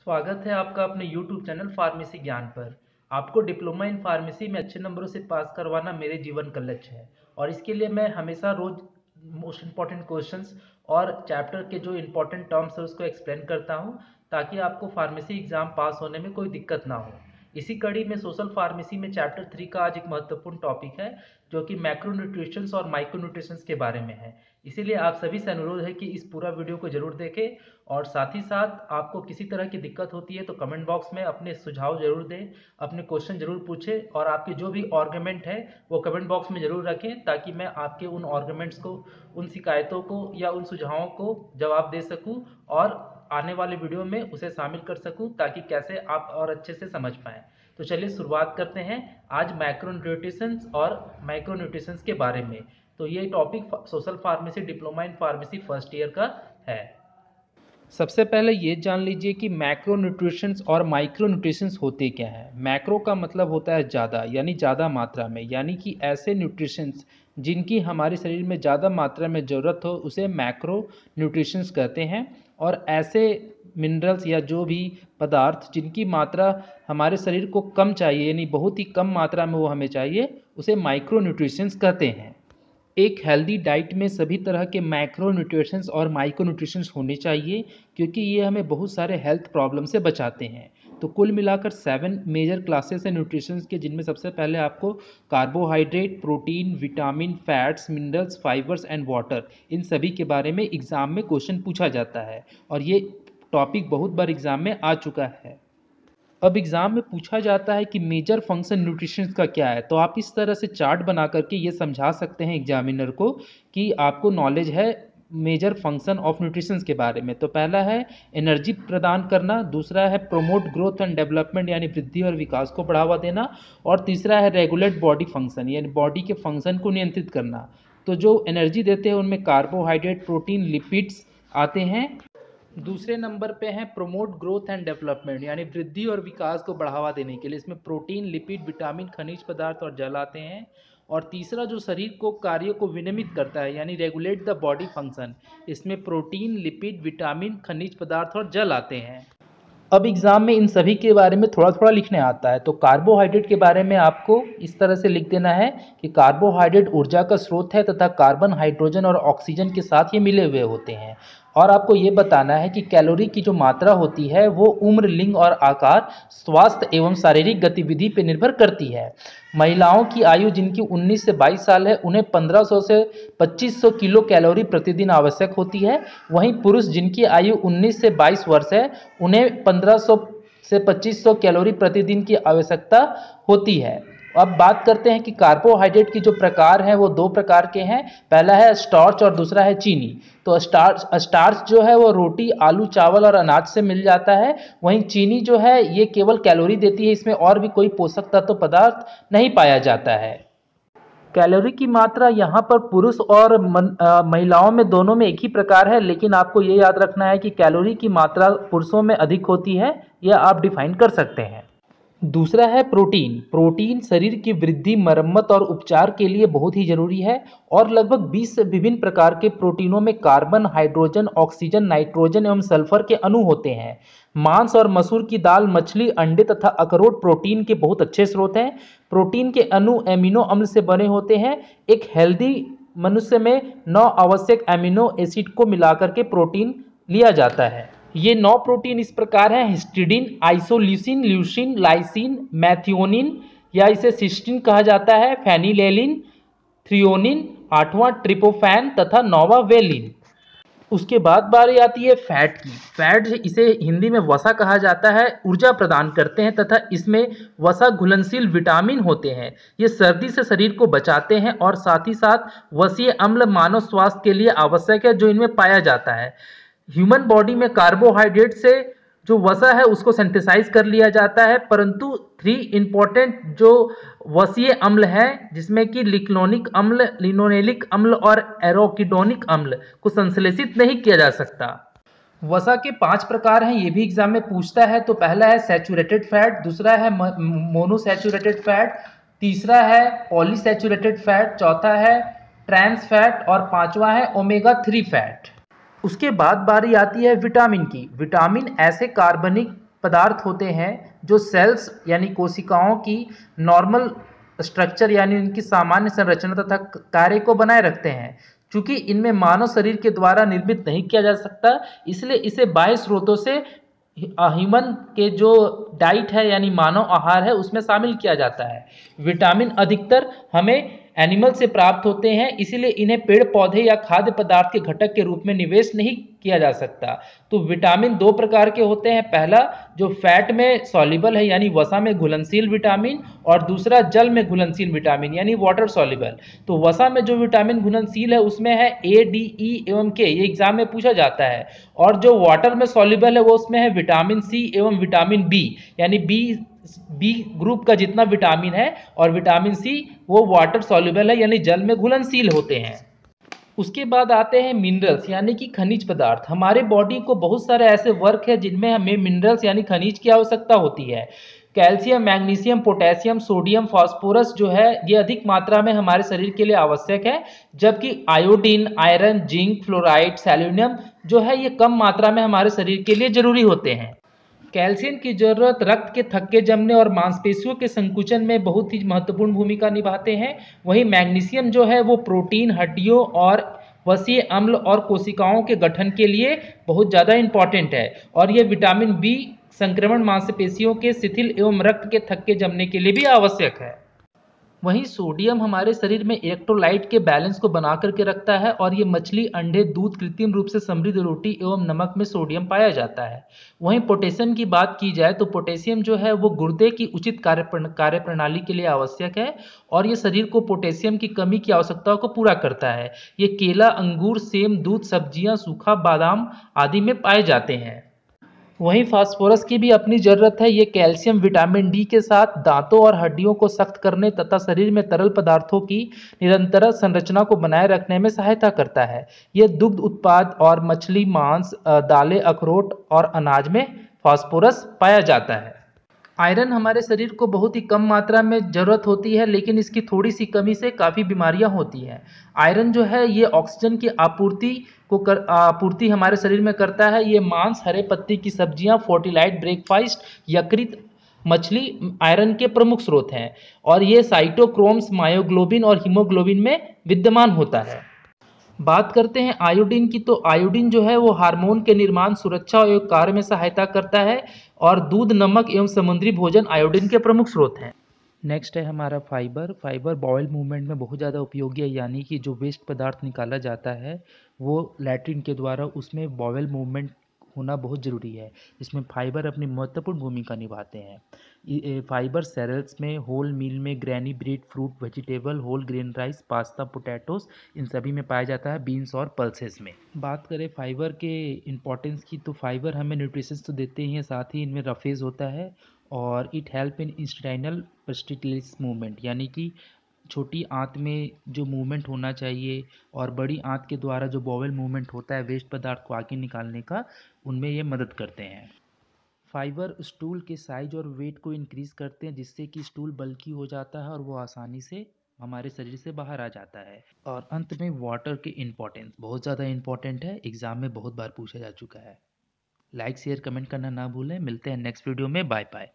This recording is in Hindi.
स्वागत है आपका अपने YouTube चैनल फार्मेसी ज्ञान पर। आपको डिप्लोमा इन फार्मेसी में अच्छे नंबरों से पास करवाना मेरे जीवन का लक्ष्य है और इसके लिए मैं हमेशा रोज मोस्ट इम्पॉर्टेंट क्वेश्चंस और चैप्टर के जो इम्पोर्टेंट टर्म्स है उसको एक्सप्लेन करता हूं ताकि आपको फार्मेसी एग्जाम पास होने में कोई दिक्कत ना हो। इसी कड़ी में सोशल फार्मेसी में चैप्टर 3 का आज एक महत्वपूर्ण टॉपिक है जो कि मैक्रो न्यूट्रिशंस और माइक्रो न्यूट्रिशंस के बारे में है। इसीलिए आप सभी से अनुरोध है कि इस पूरा वीडियो को जरूर देखें और साथ ही साथ आपको किसी तरह की दिक्कत होती है तो कमेंट बॉक्स में अपने सुझाव जरूर दें, अपने क्वेश्चन जरूर पूछें और आपके जो भी आर्गुमेंट है वो कमेंट बॉक्स में जरूर रखें ताकि मैं आपके उन आर्गुमेंट्स को, उन शिकायतों को या उन सुझावों को जवाब दे सकूं और आने वाले वीडियो में उसे शामिल कर सकूं ताकि कैसे आप और अच्छे से समझ पाएं। तो चलिए शुरुआत करते हैं आज मैक्रो न्यूट्रिशंस और माइक्रो न्यूट्रिशंस के बारे में। तो ये topic social pharmacy diploma in pharmacy first year का है। सबसे पहले ये जान लीजिए कि मैक्रो न्यूट्रिशंस और माइक्रो न्यूट्रिशंस होते क्या हैं। मैक्रो का मतलब होता है ज़्यादा, यानी ज़्यादा मात्रा में, यानी कि ऐसे न्यूट्रिशंस जिनकी हमारे शरीर में ज़्यादा मात्रा में ज़रूरत हो उसे मैक्रो न्यूट्रिशंस कहते हैं। और ऐसे मिनरल्स या जो भी पदार्थ जिनकी मात्रा हमारे शरीर को कम चाहिए, यानी बहुत ही कम मात्रा में वो हमें चाहिए, उसे माइक्रो न्यूट्रिशंस कहते हैं। एक हेल्दी डाइट में सभी तरह के मैक्रो न्यूट्रिशंस और माइक्रो न्यूट्रिशंस होने चाहिए क्योंकि ये हमें बहुत सारे हेल्थ प्रॉब्लम से बचाते हैं। तो कुल मिलाकर 7 मेजर क्लासेस हैं न्यूट्रिशंस के, जिनमें सबसे पहले आपको carbohydrate, protein, vitamin, fats, minerals, fibres and water, इन सभी के बारे में एग्जाम में क्वेश्चन पूछा जाता है और ये टॉपिक बहुत बार एग्जाम में आ चुका है। अब एग्ज़ाम में पूछा जाता है कि मेजर फंक्शन न्यूट्रिशन का क्या है, तो आप इस तरह से चार्ट बना करके ये समझा सकते हैं एग्जामिनर को कि आपको नॉलेज है मेजर फंक्शन ऑफ न्यूट्रिशन के बारे में। तो पहला है एनर्जी प्रदान करना, दूसरा है प्रोमोट ग्रोथ एंड डेवलपमेंट यानी वृद्धि और विकास को बढ़ावा देना, और तीसरा है रेगुलेट बॉडी फंक्शन यानी बॉडी के फंक्शन को नियंत्रित करना। तो जो एनर्जी देते हैं उनमें कार्बोहाइड्रेट, प्रोटीन, लिपिड्स आते हैं। दूसरे नंबर पे है प्रोमोट ग्रोथ एंड डेवलपमेंट यानी वृद्धि और विकास को बढ़ावा देने के लिए, इसमें प्रोटीन, लिपिड, विटामिन, खनिज पदार्थ और जल आते हैं। और तीसरा जो शरीर को कार्य को विनियमित करता है यानी रेगुलेट द बॉडी फंक्शन, इसमें प्रोटीन, लिपिड, विटामिन, खनिज पदार्थ और जल आते हैं। अब एग्जाम में इन सभी के बारे में थोड़ा थोड़ा लिखने आता है। तो कार्बोहाइड्रेट के बारे में आपको इस तरह से लिख देना है कि कार्बोहाइड्रेट ऊर्जा का स्रोत है तथा कार्बन, हाइड्रोजन और ऑक्सीजन के साथ ये मिले हुए होते हैं। और आपको ये बताना है कि कैलोरी की जो मात्रा होती है वो उम्र, लिंग और आकार, स्वास्थ्य एवं शारीरिक गतिविधि पर निर्भर करती है। महिलाओं की आयु जिनकी 19 से 22 साल है उन्हें 1500 से 2500 किलो कैलोरी प्रतिदिन आवश्यक होती है। वहीं पुरुष जिनकी आयु 19 से 22 वर्ष है उन्हें 1500 से 2500 कैलोरी प्रतिदिन की आवश्यकता होती है। अब बात करते हैं कि कार्बोहाइड्रेट की जो प्रकार हैं वो 2 प्रकार के हैं। पहला है स्टार्च और दूसरा है चीनी। तो स्टार्च जो है वो रोटी, आलू, चावल और अनाज से मिल जाता है। वहीं चीनी जो है ये केवल कैलोरी देती है, इसमें और भी कोई पोषक तत्व पदार्थ नहीं पाया जाता है। कैलोरी की मात्रा यहाँ पर पुरुष और महिलाओं में दोनों में एक ही प्रकार है, लेकिन आपको ये याद रखना है कि कैलोरी की मात्रा पुरुषों में अधिक होती है, यह आप डिफाइन कर सकते हैं। दूसरा है प्रोटीन। प्रोटीन शरीर की वृद्धि, मरम्मत और उपचार के लिए बहुत ही जरूरी है और लगभग 20 से विभिन्न प्रकार के प्रोटीनों में कार्बन, हाइड्रोजन, ऑक्सीजन, नाइट्रोजन एवं सल्फर के अणु होते हैं। मांस और मसूर की दाल, मछली, अंडे तथा अखरोट प्रोटीन के बहुत अच्छे स्रोत हैं। प्रोटीन के अणु एमिनो अम्ल से बने होते हैं। एक हेल्दी मनुष्य में 9 आवश्यक एमिनो एसिड को मिलाकर के प्रोटीन लिया जाता है। ये 9 प्रोटीन इस प्रकार हैं: histidine, isoleucine, leucine, lysine, methionine या इसे सिस्टीन कहा जाता है, फेनिलैलिन, थ्रियोनिन, 8वां ट्रिप्टोफैन तथा 9वां वेलिन। उसके बाद बारी आती है फैट की। फैट इसे हिंदी में वसा कहा जाता है, ऊर्जा प्रदान करते हैं तथा इसमें वसा घुलनशील विटामिन होते हैं। ये सर्दी से शरीर को बचाते हैं और साथ ही साथ वसीय अम्ल मानव स्वास्थ्य के लिए आवश्यक है जो इनमें पाया जाता है। ह्यूमन बॉडी में कार्बोहाइड्रेट से जो वसा है उसको सिंथेसाइज कर लिया जाता है, परंतु 3 इंपॉर्टेंट जो वसीय अम्ल हैं जिसमें कि लिक्लोनिक अम्ल, लिनोलेनिक अम्ल और एरोकिडोनिक अम्ल को संश्लेषित नहीं किया जा सकता। वसा के 5 प्रकार हैं, ये भी एग्जाम में पूछता है। तो पहला है सैचुरेटेड फैट, दूसरा है मोनोसैचुरेटेड फैट, तीसरा है पॉलीसैचुरेटेड फैट, चौथा है ट्रांस फैट और 5वां है ओमेगा 3 फैट। उसके बाद बारी आती है विटामिन की। विटामिन ऐसे कार्बनिक पदार्थ होते हैं जो सेल्स यानी कोशिकाओं की नॉर्मल स्ट्रक्चर यानी उनकी सामान्य संरचना तथा कार्य को बनाए रखते हैं। चूंकि इनमें मानव शरीर के द्वारा निर्मित नहीं किया जा सकता, इसलिए इसे बाह्य स्रोतों से ह्यूमन के जो डाइट है यानी मानव आहार है उसमें शामिल किया जाता है। विटामिन अधिकतर हमें एनिमल से प्राप्त होते हैं, इसीलिए इन्हें पेड़ पौधे या खाद्य पदार्थ के घटक के रूप में निवेश नहीं किया जा सकता। तो विटामिन दो प्रकार के होते हैं, पहला जो फैट में सॉल्युबल है यानी वसा में घुलनशील विटामिन, और दूसरा जल में घुलनशील विटामिन यानी वाटर सॉल्युबल। तो वसा में जो विटामिन घुलनशील है उसमें है ए, डी, ई एवं के, ये एग्जाम में पूछा जाता है। और जो वाटर में सॉल्युबल है वो उसमें है विटामिन सी एवं विटामिन बी, यानी बी ग्रुप का जितना विटामिन है, और विटामिन सी वो वाटर सॉल्युबल है यानी जल में घुलनशील होते हैं। उसके बाद आते हैं मिनरल्स यानी कि खनिज पदार्थ। हमारे बॉडी को बहुत सारे ऐसे वर्क है जिनमें हमें मिनरल्स यानी खनिज की आवश्यकता होती है। Calcium, magnesium, potassium, sodium, phosphorus जो है ये अधिक मात्रा में हमारे शरीर के लिए आवश्यक है, जबकि iodine, iron, zinc, fluoride, selenium जो है ये कम मात्रा में हमारे शरीर के लिए जरूरी होते हैं। कैल्शियम की जरूरत रक्त के थक्के जमने और मांसपेशियों के संकुचन में बहुत ही महत्वपूर्ण भूमिका निभाते हैं। वहीं मैग्नीशियम जो है वो प्रोटीन, हड्डियों और वसीय अम्ल और कोशिकाओं के गठन के लिए बहुत ज़्यादा इंपॉर्टेंट है। और ये विटामिन बी संक्रमण, मांसपेशियों के शिथिल एवं रक्त के थक्के जमने के लिए भी आवश्यक है। वहीं सोडियम हमारे शरीर में इलेक्ट्रोलाइट के बैलेंस को बना करके रखता है, और ये मछली, अंडे, दूध, कृत्रिम रूप से समृद्ध रोटी एवं नमक में सोडियम पाया जाता है। वहीं पोटेशियम की बात की जाए तो पोटेशियम जो है वो गुर्दे की उचित कार्य प्रणाली के लिए आवश्यक है, और ये शरीर को पोटेशियम की कमी की आवश्यकताओं को पूरा करता है। ये केला, अंगूर, सेम, दूध, सब्जियां, सूखा बादाम आदि में पाए जाते हैं। वहीं फास्फोरस की भी अपनी जरूरत है। ये कैल्शियम, विटामिन डी के साथ दांतों और हड्डियों को सख्त करने तथा शरीर में तरल पदार्थों की निरंतर संरचना को बनाए रखने में सहायता करता है। ये दुग्ध उत्पाद और मछली, मांस, दालें, अखरोट और अनाज में फास्फोरस पाया जाता है। आयरन हमारे शरीर को बहुत ही कम मात्रा में ज़रूरत होती है, लेकिन इसकी थोड़ी सी कमी से काफ़ी बीमारियां होती हैं। आयरन जो है ये ऑक्सीजन की आपूर्ति हमारे शरीर में करता है। ये मांस, हरे पत्ती की सब्जियां, फोर्टिलाइट ब्रेकफास्ट, यकृत, मछली आयरन के प्रमुख स्रोत हैं, और ये साइटोक्रोम्स, मायोग्लोबिन और हीमोग्लोबिन में विद्यमान होता है। बात करते हैं आयोडीन की, तो आयोडीन जो है वो हार्मोन के निर्माण, सुरक्षा और कार्य में सहायता करता है, और दूध, नमक एवं समुद्री भोजन आयोडीन के प्रमुख स्रोत हैं। नेक्स्ट है हमारा फाइबर। फाइबर बॉयल मूवमेंट में बहुत ज़्यादा उपयोगी है, यानी कि जो वेस्ट पदार्थ निकाला जाता है वो लैट्रिन के द्वारा, उसमें बॉयल मूवमेंट होना बहुत ज़रूरी है। इसमें फाइबर अपनी महत्वपूर्ण भूमिका निभाते हैं। फाइबर सेरेल्स में, होल मील में, grainy bread, fruit, vegetable, whole grain rice, pasta, potatoes, इन सभी में पाया जाता है, बीन्स और पल्सेस में। बात करें फाइबर के इंपॉर्टेंस की, तो फाइबर हमें न्यूट्रिशंस तो देते ही हैं, साथ ही इनमें रफेज होता है, और इट हेल्प इन इंस्टाइनल पर्स्टिकुलस मूवमेंट, यानी कि छोटी आंत में जो मूवमेंट होना चाहिए और बड़ी आंत के द्वारा जो बॉवेल मूवमेंट होता है वेस्ट पदार्थ को आगे निकालने का, उनमें ये मदद करते हैं। फाइबर स्टूल के साइज और वेट को इंक्रीज करते हैं, जिससे कि स्टूल बल्की हो जाता है और वो आसानी से हमारे शरीर से बाहर आ जाता है। और अंत में वाटर के इम्पोर्टेंस बहुत ज़्यादा इंपॉर्टेंट है, एग्जाम में बहुत बार पूछा जा चुका है। लाइक, शेयर, कमेंट करना ना भूलें। मिलते हैं नेक्स्ट वीडियो में। Bye bye.